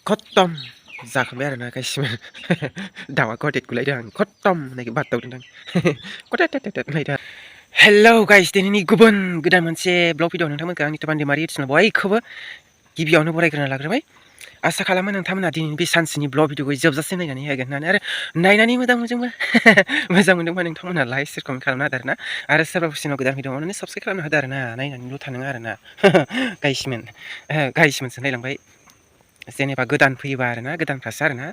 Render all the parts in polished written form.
खत्तम जाखांबाय आरोना गासिबो दाउआ गदेद गुलायदों आं खत्तम होननायखौ बारदावदों आं कटेटेटेटेट होनलायदों हेलौ गाइस दिनैनि गुबुन गोदान मोनसे ब्लग भिडिअ नोंथांमोनखौ आंनि बान्देमारि इउटुबाव बयखौबो गिबियावनो बरायग्रोना लाग्रोबाय आसा खालामो नोंथांमोना दिनैनि बे सानसेनि ब्लग भिडिअखौ जोबजासिम नायनानै होगोन होननानै आरो नायनानै मोजां मोनदोंबा नोंथांमोना लाइक शेयार कमेन्ट खालामना होदो आरोना आरो सोरबाफोर चेनेल गोदान भिडिअ अननानै साबस्क्राइब खालामना होदो आरोना नायनानैल' थानाङा आरोना गाइसमोनसो नायलांबाय जेनेबा गोदान फैयोबा आरोना गोदानफ्रासो आरोना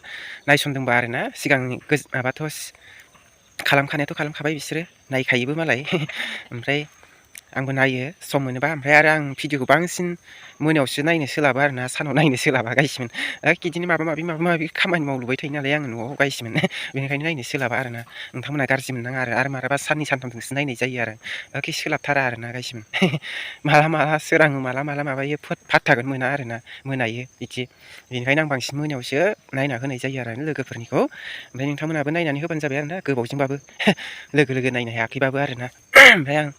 नायसनदोंबा आरोना सिगांनि माबाथ' खालामखानायाथ' खालामखाबाय बिसोरो नायखायोबो मालाय ओमफ्राय आंबो नायो सम मोनोबा ओमफ्राय आरो आं भिडिअखौ बांसिन मोनायावसो नायनो सोलाबा आरोना सानाव नायनो सोलाबा गाइसमोन बिदिनो माबा माबि खामानि मावलुबाय थायो नालाय आङो न'आव गाइसमोन बेनिखायनो नायनो सोलाबा आरोना नोंथांमोना गाज्रि मोननाङा आरो मालाबा साननै सानथामजोंसो नायनाय जायो आरो सोलाबथारा आरोना गाइसमोन माला सोराङो माला माबायो फात्ताखौनो मोना आरोना मोनायो बिदि बेनिखायनो आं बांसिन मोनायावसो नायना होनाय जायो आरो लोगोफोरनिखौ ओमफ्राय नोंथांमोनाबो नायनानै होबानो जाबाय आरोना गोबावजोंबाबो लोगो नायनो हायाखैबाबो आरोना ओमफ्राय आं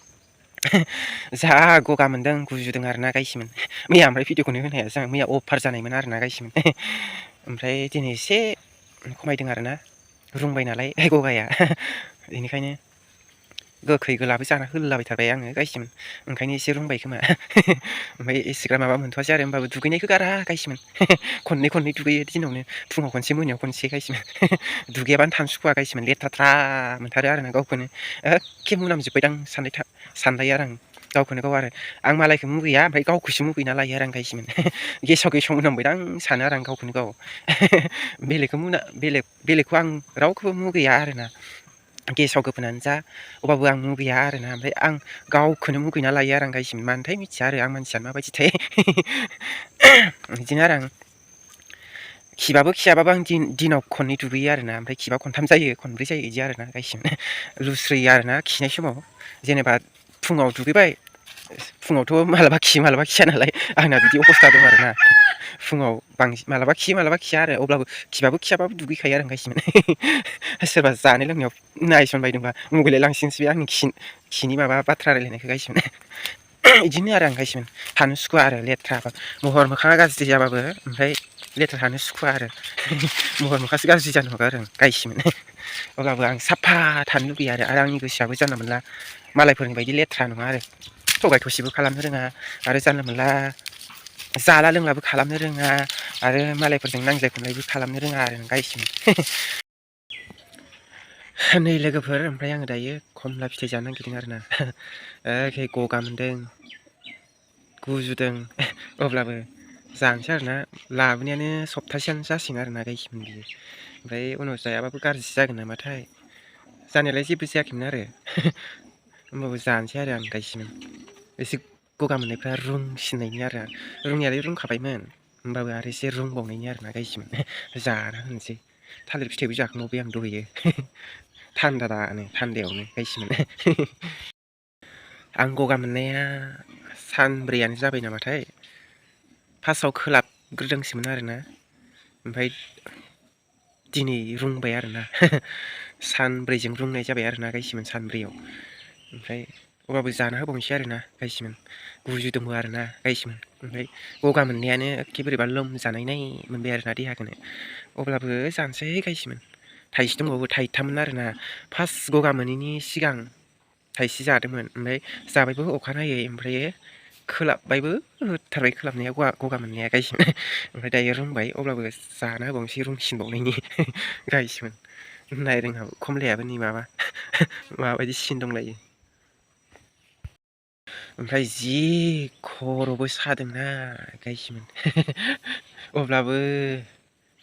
जा गगा मोनदों गुजुदों आरोना गाइसमोन मैया ओमफ्राय भिडिअखौनो होनो हायासै आं मैया अभार जानायमोन आरोना गाइसमोन ओमफ्राय दिनै एसे खमायदों आरोना रुंबाय नालाय गगाया बेनिखायनो गोखै गोलाबो जाना होलाबायथारबाय आङो गाइसमोन ओंखायनो एसे रुंबाय खोमा ओमफ्राय एसेग्राब माबा मोनथ'वासै आरो होमबाबो दुगैनायखौ गारा गाइसमोन खननै दुगैयो दिनावनो फुङाव खनसे मोनायाव खनसे गाइसमोन दुगैयाबानो थानो सुखुवा गाइसमोन लेथ्राथ्रा मोनथारो आरोना गावखौनो एखे मोनामजोब्बायदां सानलायो आरो आं गावखौनो गाव आरो आं मालायखौ मुगैया ओमफ्राय गावखौसो मुगैना लायो आरो आं गाइसमोन गेसाव मोनामबायदां सानो आरो आं गावखौनो गाव बेलेगखौ आं रावखौबो मुगैया आरोना गेसाव गोफोनानो जा अब्लाबो आं मुगैया आरोना ओमफ्राय आं गावखौनो मुगैना लायो आरो आं गाइसमोन मानोथाय मिथिया आरो आं मानसियानो माबायदिथाय बिदिनो आरो आं खिबाबो खियाबाबो आं दिनाव खननै दुगैयो आरोना ओमफ्राय खिबा खनथाम जायो खनब्रै जायो बिदि आरोना गाइसमोन लुस्रोयो आरोना खिनाय समाव जेनेबा फुङाव दुगैबाय फुङावथ' मालाबा खियो मालाबा खिया नालाय आंना बिदि अबस्था दं आरोना फुङाव बांसिन मालाबा खियो मालाबा खिया आरो अब्लाबो खिबाबो खियाबाबो दुगैखायो आरो आं गाइसमोन सोरबा जानाय लोंनायाव नायसनबायदोंबा मुगैलाय लांसिगोनसो बे आंनि खिनि माबा बाथ्रा रायलायनायखौ गाइसमोन बिदिनो आरो आं गाइसमोन थानो सुखुवा आरो लेथ्रा महर मोखाङा गाज्रि जाबाबो ओमफ्राय लेथ्रा थानो सुखुवा आरो महर मोखांसो गाज्रि जानो हगो आरो गाइसमोन अब्लाबो आं साफा थानो लुगैयो आरो आंनि गोसोआबो जानला मोनला मालायफोरनि बायदि लेथ्रा नङा आरो थगाय थसिबो खालामनो रोङा आरो जानला मोनला जाला लोंलाबो खालामनो रोङा आरो मालायफोरजों नांज्लाय खमलायबो खालामनो रोङा आरो गाइसमोन नै लोगोफोर ओमफ्राय आङो दायो खमला फिथाइ जानो नागिरदों आरोना गगा मोनदों गुजुदों अब्लाबो जानोसै आरोना लाबोनायानो सप्तासेयानो जासिगोन आरोना गाइसमोन बियो ओमफ्राय उनाव जायाबाबो गाज्रिसो जागोन नामाथाय जानायालाय जेबो जायाखैमोन आरो होमबाबो जानोसै आरो आं गाइसमोन एसे गगा मोननायफ्रा रुंसिननायनि आरो रुंनायालाय रुंखाबायमोन होमबाबो आरो एसे रुंबावनायनि आरोना गाइसमोन जाना होनोसै थालिर फिथाइबो जाखांबावबाय आं दहैयो थान्दायावनो गाइसमोन आं गगा मोननाया सानब्रैयानो जाबाय नामाथाय फार्स्टआव खोलाबग्रोदोंसोमोन आरोना ओमफ्राय दिनै रुंबाय आरोना सानब्रैजों रुंनाय जाबाय आरोना गाइसमोन सानब्रैयाव ओमफ्राय अब्लाबो जाना होबावनोसै आरोना गाइसमोन गुजुदोंबो आरोना गाइसमोन ओमफ्राय गगा मोननायानो एखे बोरैबा लोमजानायनाय मोनबाय आरोना देहाखौनो अब्लाबो जानोसै गाइसमोन थाइसे दंबावो थाइथाममोन आरोना फार्स्ट गगा मोनैनि सिगां थाइसे जादोंमोन ओमफ्राय जाबायबो अखानायै ओमफ्राय खोलाबबायबो होथारबाय खोलाबनाया गगा मोननाया गाइसमोन ओमफ्राय दायो रुंबाय अब्लाबो जाना होबावनोसै रुंसिनबावनायनि गाइसमोन नाय रोंहाबो खमलायाबो नै माबायदि सिन दंलायो ओमफ्राय जि खर'बो सादोंना गाइसमोन अब्लाबो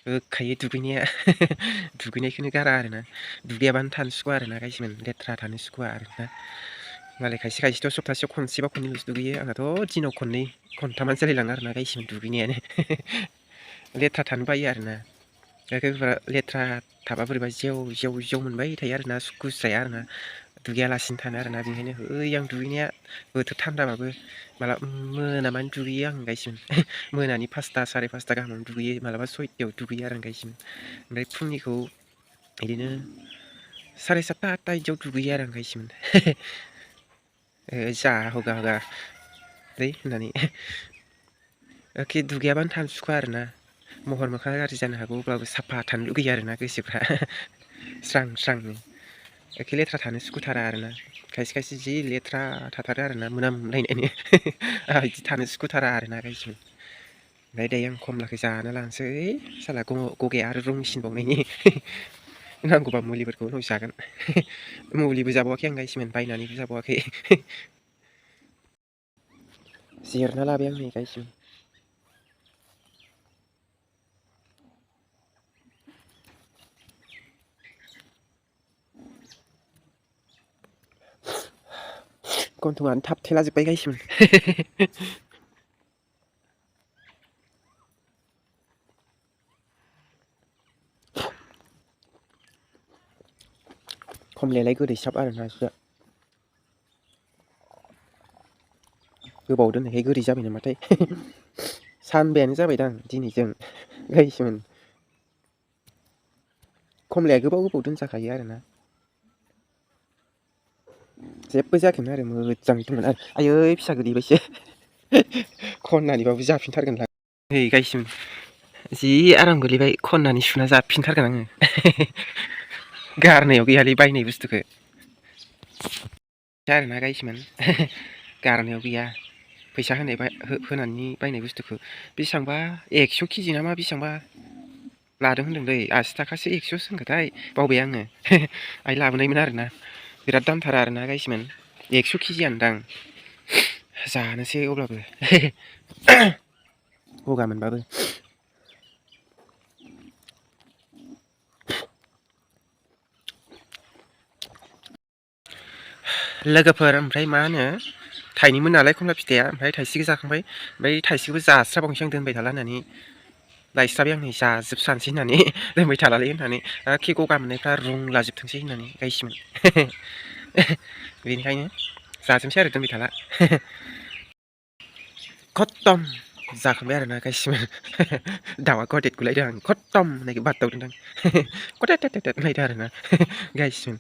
होखायो दुगैनायखौनो गारा आरोना दुगैयाबानो थानो सुखुवा आरोना गाइसमोन लेथ्रा थानो सुखुवा आरोना मालाय खायसेथ' सप्तासेयाव खनसेबा खननैल'सो दुगैयो आंहाथ' दिनाव खननै खनथामानो जालायलाङो आरोना गाइसमोन दुगैनायानो लेथ्रा थानो बायो आरोना लेथ्रा थाबा बोरैबा जेव मोनबाय थायो आरोना सुखुस्राया आरोना दुगैयालासिनो थानो आरोना बेनिखायनो आं दुगैनाया बोथोर थान्दाबाबो मालाबा मोनामानि दुगैयो आं गाइसमोन मोनानि 5ता 5:30 गाहामावनो दुगैयो मालाबा 6तायाव दुगैयो आरो आं गाइसमोन ओमफ्राय फुंनिखौ बिदिनो 7:30 8ता बिदियाव दुगैयो आरो आं गाइसमोन जा हगा दै होननानै एखे दुगैयाबानो थानो सुखुवा आरोना महर मोखाङा गाज्रि जानो हागौ अब्लाबो साफा थानो लुगैयो आरोना गोसोफ्रा स्रां स्रांनो एखे लेथ्रा थानो सुखुथारा आरोना खायसे खायसे जि लेथ्रा थाथारो आरोना मोनामलायनायनो आंहा बिदि थानो सुखुथारा आरोना गायसो ओमफ्राय दायो आं खमलाखौ जाना लानोसै साला गगाया आरो रुंसिनबावनायनि नांगौबा मुलिफोरखौ उनाव जागोन मुलिबो जाबावाखै आं गायसोमोन बायनानैबो जाबावाखै जिरना लाबाय आं नै गायसोमोन गन्थंआनो थाबथेलाजोब्बाय गायसोमोन खमलायालाय गोदैसाब आरोना एसे गोबाव दोननायखाय गोदै जाबाय नामाथाय सानबायानो जाबायदां दिनैजों गायसोमोन खमलाया गोबाव गोबाव दोनजाखायो आरोना जेबो जायाखैमोन आरो मोजाङै दंमोन आरो आयै फिसा गोलैबायसो खननानैबाबो जाफिनथारगोनलां नै गायसोमोन जि आराम गोलैबाय खननानै सुना जाफिनथारगोन आङो गारनायाव गैयालै बायनाय बुस्थुखौ आरोना गायसोमोन गारनायाव गैया फैसा होनानै बायनाय बुस्थुखौ बेसेबांबा 100 केजि ना मा बेसेबांबा लादों होनदोंलै 80 थाखासो 100 होनखोथाय बावबाय आङो आइ लाबोनायमोन आरोना बिराद दामथार आरोना गायसोमोन 100 केजियानो दां जानोसै अब्लाबो गगा मोनबाबो लोगोफोर ओमफ्राय मा होनो थाइनैमोन नालाय खमला फिथाइया ओमफ्राय थाइसेखौ जाखांबाय ओमफ्राय थाइसेखौबो जास्राबावनोसै आं दोनबाय थाला होननानै लायस्राबाय आं नै जाजोबस्रानोसै होननानै दोनबाय थालालै होननानै एखे गगा मोननायफ्रा रुंलाजोबथोंसै होननानै गायसोमोन बेनिखायनो जाजोबसै आरो दोनबाय थाला खत्तम जाखांबाय आरोना गायसोमोन दाउआ गदेद गुलायदों आं खत्तम होननायखौ बादावदोंदां गदेद देद देद होनलायदों आरोना गायसोमोन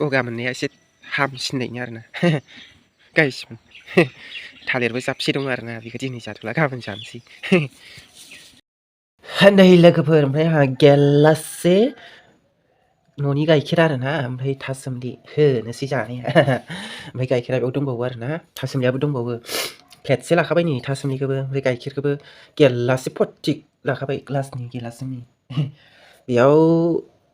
गगा मोननाया एसे हामसिननायनि आरोना गायसोमोन थालिरबो जाबसे दं आरोना बेखौ दिनै जाथ'ला गाबोन जानोसै नै लोगोफोर ओमफ्राय आंहा गेलाससे न'नि गाइखेर आरोना ओमफ्राय थासुमलि होनोसै जानाया ओमफ्राय गाइखेरा बेयाव दंबावो आरोना थासुमलियाबो दंबावो प्लेटसे लाखाबाय नै थासुमलिखौबो ओमफ्राय गाइखेरखौबो गेलाससे फटिक लाखाबाय ग्लासनि गिलासनि बेयाव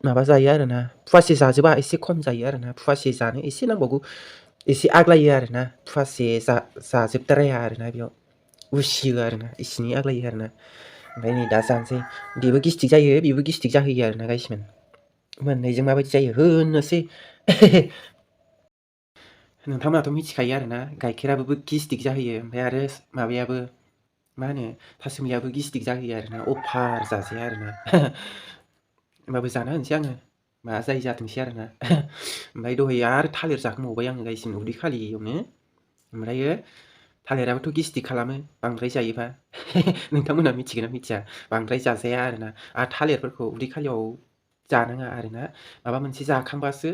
माबा जायो आरोना फुवासे जाजोबा एसे खम जायो आरोना फुवासे जानो एसे नांबावगौ एसे आग्लायो आरोना फुवासे जाजोबद्राया आरोना बेयाव उसियो आरोना इसिनि आग्लायो आरोना ओमफ्राय नै दा जानोसै बेबो गिस्टिक जायो बेबो गिस्टिक जाहोयो आरोना गायसोमोन मोननैजों माबायदि जायो होननोसै नोंथांमोनाथ' मिथिखायो आरोना गाइखेराबो गिस्टिक जाहोयो ओमफ्राय आरो माबायाबो मा होनो थासुमलियाबो गिस्टिक जाहोयो आरोना अभार जाजाया आरोना होमबाबो जाना होनोसै आङो मा जायो जाथोंसै आरोना ओमफ्राय दहाय आरो थालिर जाखांबावबाय आङो गायसोमोन उदै खालियावनो ओमफ्रायो थालिराबोथ' गिस्टिक खालामो बांद्राय जायोबा नोंथांमोनहा मिथिगोन ना मिथिया बांद्राय जाजाया आरोना आरो थालिरफोरखौ उदै खालियाव जानाङा आरोना माबा मोनसे जाखांबासो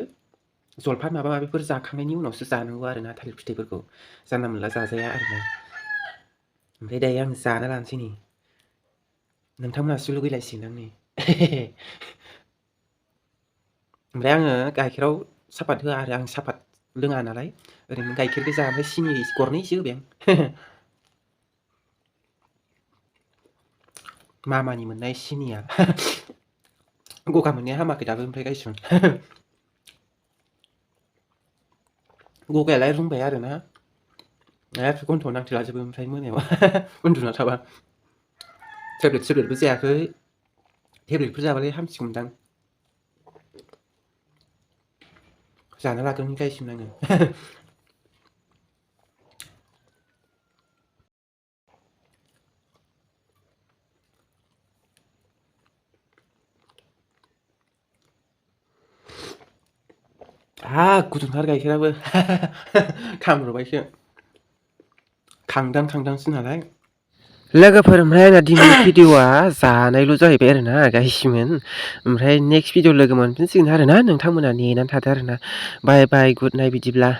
जलफान माबा माबिफोर जाखांनायनि उनावसो जानांगौ आरोना थालिर फिथाइफोरखौ जानला मोनला जाजाया आरोना ओमफ्राय दायो आं जाना लानोसै नै नोंथांमोनासो लुगैलायसिगोन आं नै ओमफ्राय आङो गाइखेराव सापात होआ आरो आं सापात लोङा नालाय ओरैनो गाइखेर गोजा ओमफ्राय सिनि गरनैसो होबाय आं मामानि मोननाय सिनिया गगा मोननाया हामाखै दाबो ओमफ्राय गायसोमोन गगायालाय रुंबाय आरोना गन्थ'आव नांथेलाजोबो ओमफ्राय मोनायाव उन्दुना थाबा टेब्लेटबो जायाखै टेब्लेटफोर जाबालाय हामसिगौमोनदां जाना लाग्रोनि गायसोमोन आङो गुदुंथार गाइखेराबो खामब्र'बायसो खांदांसो नालाय लोगोफोर ओमफ्राय आंना दिनैनि भिडिअ'आ जानायल' जाहैबाय आरोना गायसोमोन ओमफ्राय नेक्स्ट भिडिअ लोगो मोनफिनसिगोन आरोना नोंथांमोना नेनानै थादो आरोना बाय बाय गुड नाइट बिदिब्ला